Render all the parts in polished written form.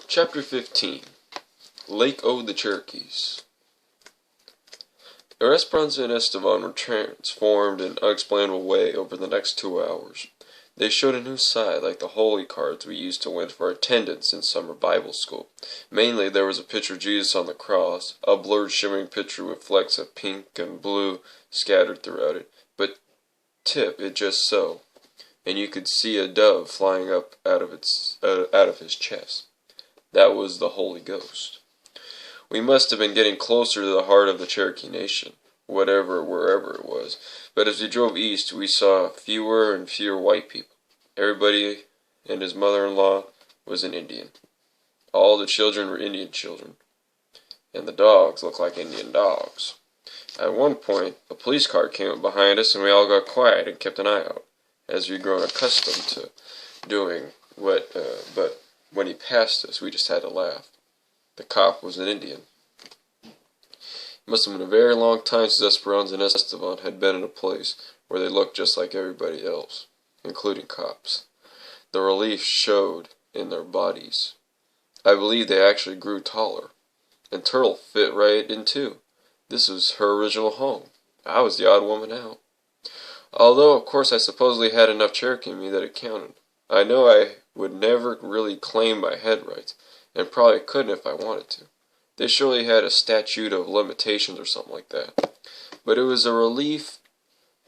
Chapter 15 Lake of the Cherokees. Esperanza and Esteban were transformed in an unexplainable way over the next 2 hours. They showed a new side, like the holy cards we used to win for attendance in summer Bible school. Mainly, there was a picture of Jesus on the cross, a blurred, shimmering picture with flecks of pink and blue scattered throughout it. But tip it just so, and you could see a dove flying up out of his chest. That was the Holy Ghost. We must have been getting closer to the heart of the Cherokee Nation, wherever it was. But as we drove east, we saw fewer and fewer white people. Everybody and his mother-in-law was an Indian. All the children were Indian children, and the dogs looked like Indian dogs. At one point, a police car came up behind us, and we all got quiet and kept an eye out, as we'd grown accustomed to doing but when he passed us, we just had to laugh. The cop was an Indian. It must have been a very long time since Esperanza and Esteban had been in a place where they looked just like everybody else, including cops. The relief showed in their bodies. I believe they actually grew taller. And Turtle fit right in too. This was her original home. I was the odd woman out. Although, of course, I supposedly had enough Cherokee in me that it counted. I know I would never really claim my head rights, and probably couldn't if I wanted to. They surely had a statute of limitations or something like that. But it was a relief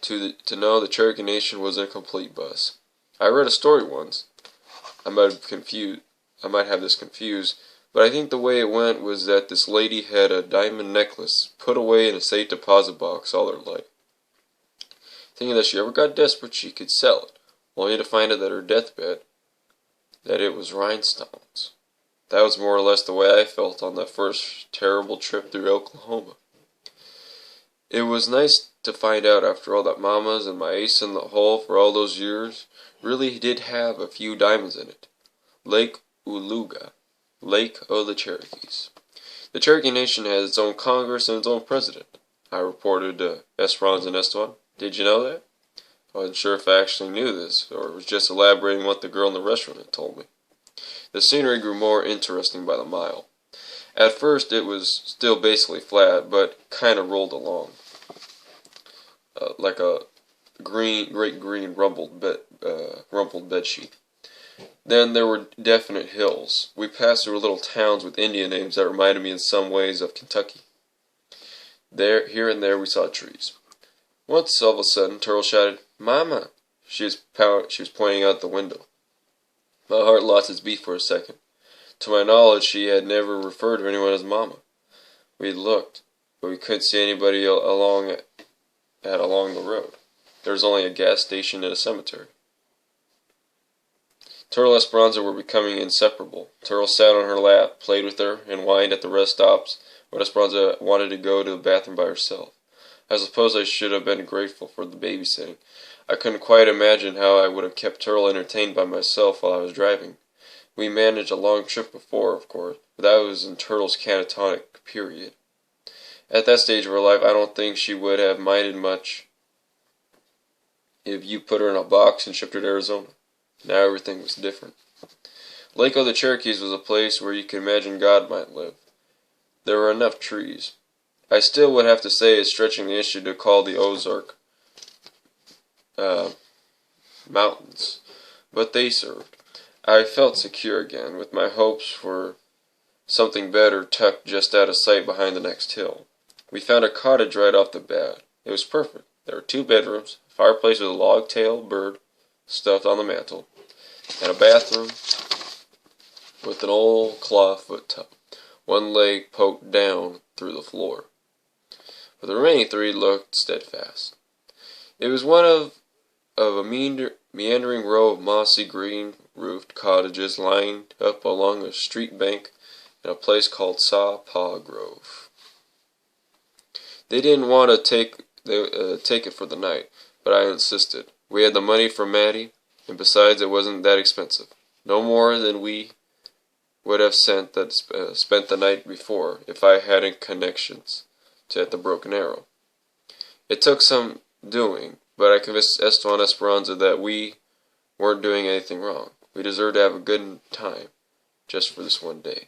to know the Cherokee Nation wasn't a complete bust. I read a story once. I might have this confused, but I think the way it went was that this lady had a diamond necklace put away in a safe deposit box all her life. Thinking that she ever got desperate, she could sell it, only to find out at her deathbed that it was rhinestones. That was more or less the way I felt on that first terrible trip through Oklahoma. It was nice to find out after all that Mama's and my ace in the hole for all those years really did have a few diamonds in it. Lake Uluga, Lake of the Cherokees. The Cherokee Nation has its own Congress and its own president, I reported to Esperanza and Esteban. Did you know that? I wasn't sure if I actually knew this, or was just elaborating what the girl in the restaurant had told me. The scenery grew more interesting by the mile. At first it was still basically flat, but kind of rolled along. Like a great green rumpled bedsheet. Then there were definite hills. We passed through little towns with Indian names that reminded me in some ways of Kentucky. Here and there we saw trees. Once, all of a sudden, Turtle shouted, "Mama!" She was pointing out the window. My heart lost its beat for a second. To my knowledge, she had never referred to anyone as Mama. We looked, but we couldn't see anybody along the road. There was only a gas station and a cemetery. Turtle and Esperanza were becoming inseparable. Turtle sat on her lap, played with her, and whined at the rest stops when Esperanza wanted to go to the bathroom by herself. I suppose I should have been grateful for the babysitting. I couldn't quite imagine how I would have kept Turtle entertained by myself while I was driving. We managed a long trip before, of course, but that was in Turtle's catatonic period. At that stage of her life, I don't think she would have minded much if you put her in a box and shipped her to Arizona. Now everything was different. Lake of the Cherokees was a place where you could imagine God might live. There were enough trees. I still would have to say it's stretching the issue to call the Ozark mountains, but they served. I felt secure again, with my hopes for something better tucked just out of sight behind the next hill. We found a cottage right off the bat. It was perfect. There were 2 bedrooms, a fireplace with a log-tailed bird stuffed on the mantel, and a bathroom with an old clawfoot tub, one leg poked down through the floor. But the remaining 3 looked steadfast. It was one of a meandering row of mossy green-roofed cottages lined up along a street bank in a place called Saw Paw Grove. They didn't want to take it for the night, but I insisted. We had the money from Maddie, and besides it wasn't that expensive. No more than we would have spent the night before if I hadn't connections at the Broken Arrow. It took some doing, but I convinced Esteban and Esperanza that we weren't doing anything wrong. We deserved to have a good time. just for this one day.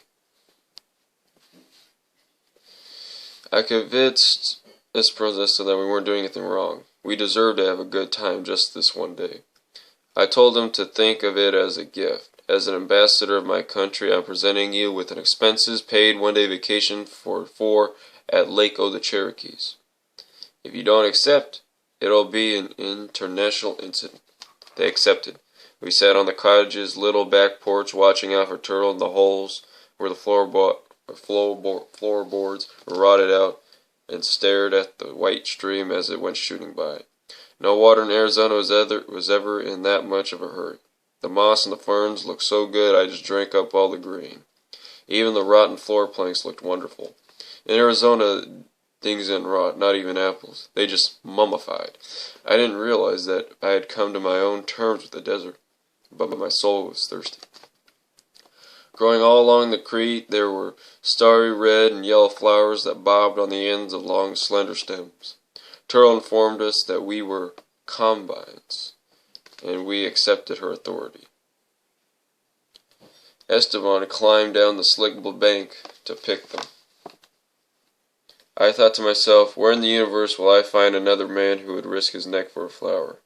I convinced Esperanza that we weren't doing anything wrong. We deserved to have a good time just this one day. I told him to think of it as a gift. As an ambassador of my country, I'm presenting you with an expenses-paid one-day vacation for 4 at Lake O' the Cherokees. If you don't accept, it'll be an international incident. They accepted. We sat on the cottage's little back porch watching out for turtle in the holes where the floorboards were rotted out and stared at the white stream as it went shooting by. No water in Arizona was ever in that much of a hurry. The moss and the ferns looked so good I just drank up all the green. Even the rotten floor planks looked wonderful. In Arizona, things didn't rot, not even apples. They just mummified. I didn't realize that I had come to my own terms with the desert, but my soul was thirsty. Growing all along the creek, there were starry red and yellow flowers that bobbed on the ends of long, slender stems. Turtle informed us that we were combines, and we accepted her authority. Esteban climbed down the slick bank to pick them. I thought to myself, where in the universe will I find another man who would risk his neck for a flower?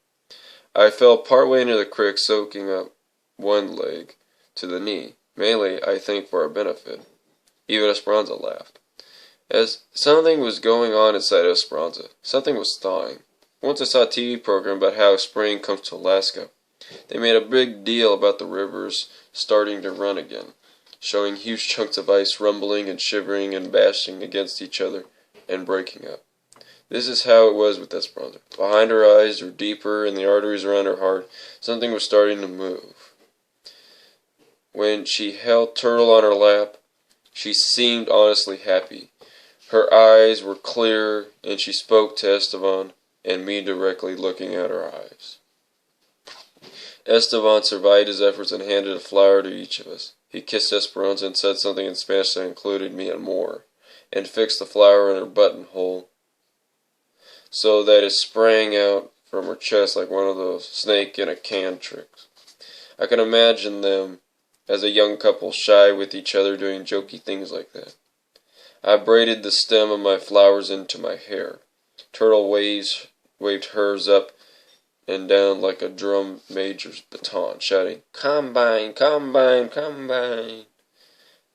I fell partway into the creek, soaking up one leg to the knee, mainly, I think, for our benefit. Even Esperanza laughed. As something was going on inside Esperanza. Something was thawing. Once I saw a TV program about how spring comes to Alaska. They made a big deal about the rivers starting to run again, showing huge chunks of ice rumbling and shivering and bashing against each other and breaking up. This is how it was with Esperanza. Behind her eyes, or deeper in the arteries around her heart, something was starting to move. When she held Turtle on her lap, she seemed honestly happy. Her eyes were clear, and she spoke to Esteban and me directly, looking at her eyes. Esteban survived his efforts and handed a flower to each of us. He kissed Esperanza and said something in Spanish that included me and more, and fixed the flower in her buttonhole so that it sprang out from her chest like one of those snake in a can tricks. I can imagine them as a young couple, shy with each other, doing jokey things like that. I braided the stem of my flowers into my hair. Turtle waved hers up and down like a drum major's baton, shouting, "Combine, combine, combine."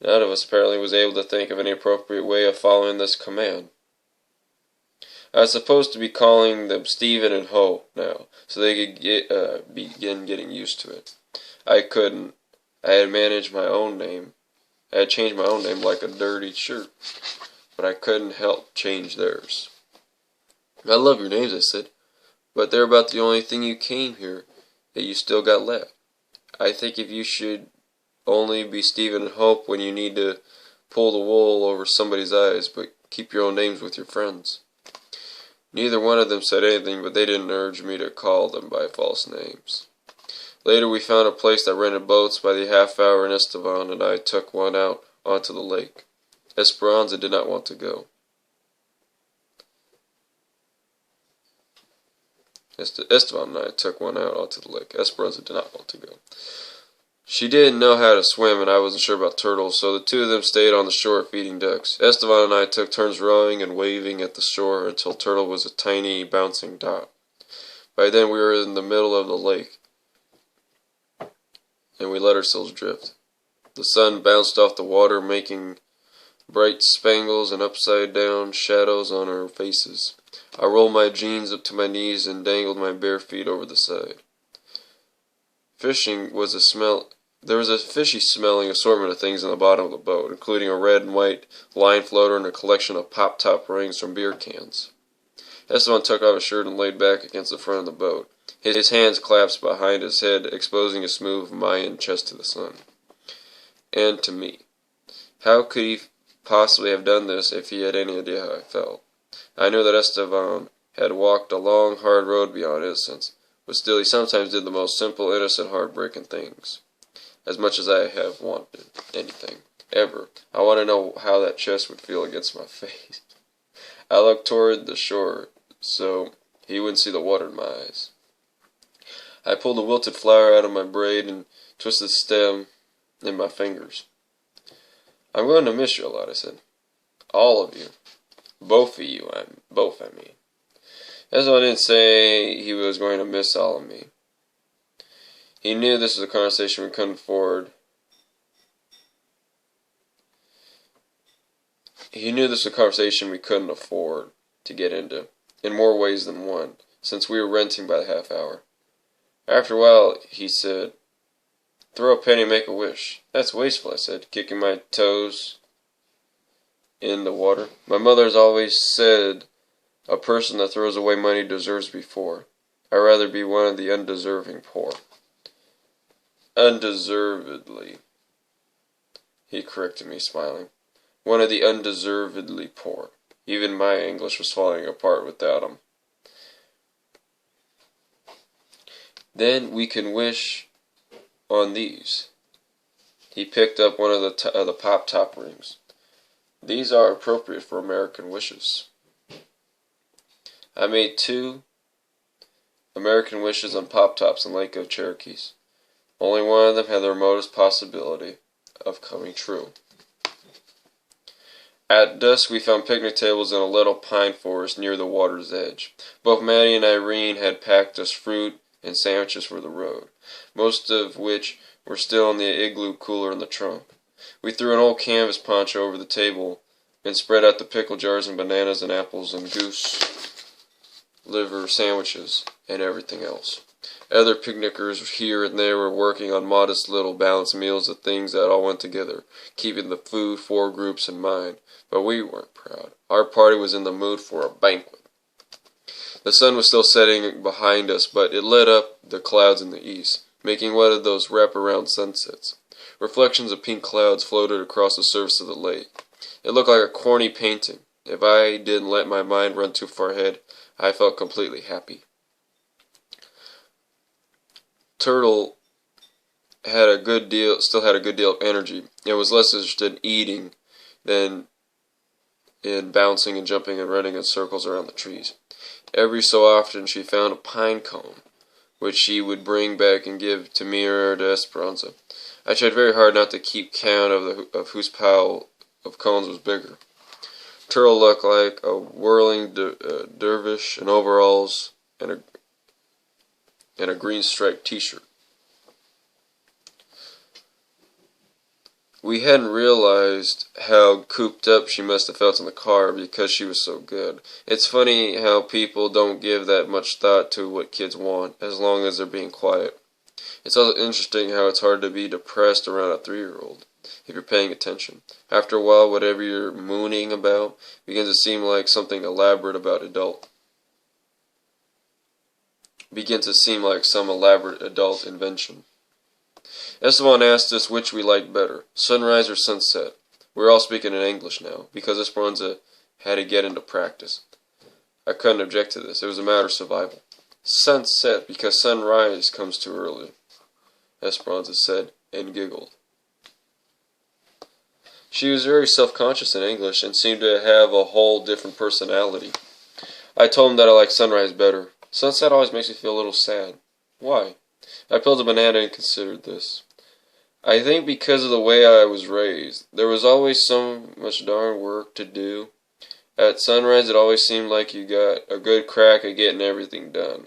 None of us apparently was able to think of any appropriate way of following this command. I was supposed to be calling them Stephen and Ho now, so they could begin getting used to it. I couldn't. I had managed my own name. I had changed my own name like a dirty shirt, but I couldn't help change theirs. "I love your names," I said, "but they're about the only thing you came here that you still got left. I think if you should only be Stephen and Hope when you need to pull the wool over somebody's eyes, but keep your own names with your friends." Neither one of them said anything, but they didn't urge me to call them by false names. Later we found a place that rented boats by the half hour, and Esteban and I took one out onto the lake. Esperanza did not want to go. Esteban and I took one out onto the lake. Esperanza did not want to go. She didn't know how to swim, and I wasn't sure about turtles, so the two of them stayed on the shore feeding ducks. Esteban and I took turns rowing and waving at the shore until Turtle was a tiny, bouncing dot. By then we were in the middle of the lake, and we let ourselves drift. The sun bounced off the water, making bright spangles and upside-down shadows on our faces. I rolled my jeans up to my knees and dangled my bare feet over the side. There was a fishy-smelling assortment of things in the bottom of the boat, including a red and white line floater and a collection of pop-top rings from beer cans. Esteban took off his shirt and laid back against the front of the boat. His hands clasped behind his head, exposing a smooth Mayan chest to the sun. And to me. How could he possibly have done this if he had any idea how I felt? I knew that Esteban had walked a long, hard road beyond innocence, but still he sometimes did the most simple, innocent, heartbreaking things. As much as I have wanted anything, ever, I want to know how that chest would feel against my face. I looked toward the shore, so he wouldn't see the water in my eyes. I pulled a wilted flower out of my braid and twisted the stem in my fingers. I'm going to miss you a lot, I said. All of you. Both of you, I mean. Esmond didn't say he was going to miss all of me. He knew this was a conversation we couldn't afford. He knew this was a conversation we couldn't afford to get into, in more ways than one, since we were renting by the half hour. After a while, he said, "Throw a penny and make a wish." "That's wasteful," I said, kicking my toes in the water. "My mother has always said a person that throws away money deserves to be poor. I'd rather be one of the undeserving poor." "Undeservedly," he corrected me, smiling. "One of the undeservedly poor." Even my English was falling apart without him. "Then we can wish on these." He picked up one of the pop-top rings. "These are appropriate for American wishes." I made 2 American wishes on pop-tops in Lake of Cherokees. Only one of them had the remotest possibility of coming true. At dusk, we found picnic tables in a little pine forest near the water's edge. Both Maddie and Irene had packed us fruit and sandwiches for the road, most of which were still in the igloo cooler in the trunk. We threw an old canvas poncho over the table and spread out the pickle jars and bananas and apples and goose liver sandwiches and everything else. Other picnickers here and there were working on modest little balanced meals of things that all went together, keeping the food 4 groups in mind. But we weren't proud. Our party was in the mood for a banquet. The sun was still setting behind us, but it lit up the clouds in the east, making one of those wrap-around sunsets. Reflections of pink clouds floated across the surface of the lake. It looked like a corny painting. If I didn't let my mind run too far ahead, I felt completely happy. Turtle still had a good deal of energy, and was less interested in eating than in bouncing and jumping and running in circles around the trees. Every so often she found a pine cone, which she would bring back and give to me or to Esperanza. I tried very hard not to keep count of whose pile of cones was bigger. Turtle looked like a whirling dervish in overalls and a green striped t-shirt. We hadn't realized how cooped up she must have felt in the car because she was so good. It's funny how people don't give that much thought to what kids want, as long as they're being quiet. It's also interesting how it's hard to be depressed around a 3-year-old, if you're paying attention. After a while, whatever you're mooning about begins to seem like something elaborate some elaborate adult invention. Esteban asked us which we liked better, sunrise or sunset. We were all speaking in English now, because Esperanza had to get into practice. I couldn't object to this. It was a matter of survival. "Sunset, because sunrise comes too early," Esperanza said, and giggled. She was very self-conscious in English, and seemed to have a whole different personality. I told him that I liked sunrise better. Sunset always makes me feel a little sad. "Why?" I peeled a banana and considered this. "I think because of the way I was raised. There was always so much darn work to do. At sunrise it always seemed like you got a good crack at getting everything done.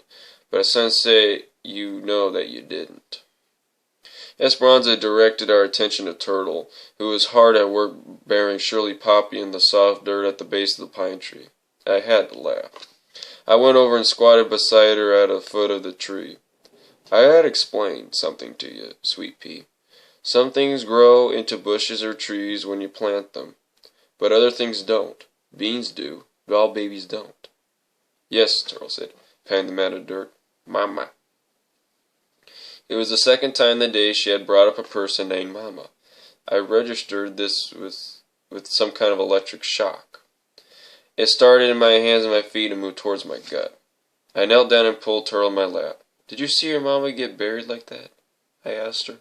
But at sunset you know that you didn't." Esperanza directed our attention to Turtle, who was hard at work burying Shirley Poppy in the soft dirt at the base of the pine tree. I had to laugh. I went over and squatted beside her at the foot of the tree. "I had explained something to you, Sweet Pea. Some things grow into bushes or trees when you plant them, but other things don't. Beans do, but all babies don't." "Yes," Turtle said, patting the mat of dirt. "Mama." It was the second time that day she had brought up a person named Mama. I registered this with some kind of electric shock. It started in my hands and my feet and moved towards my gut. I knelt down and pulled Turtle in my lap. "Did you see your mama get buried like that?" I asked her.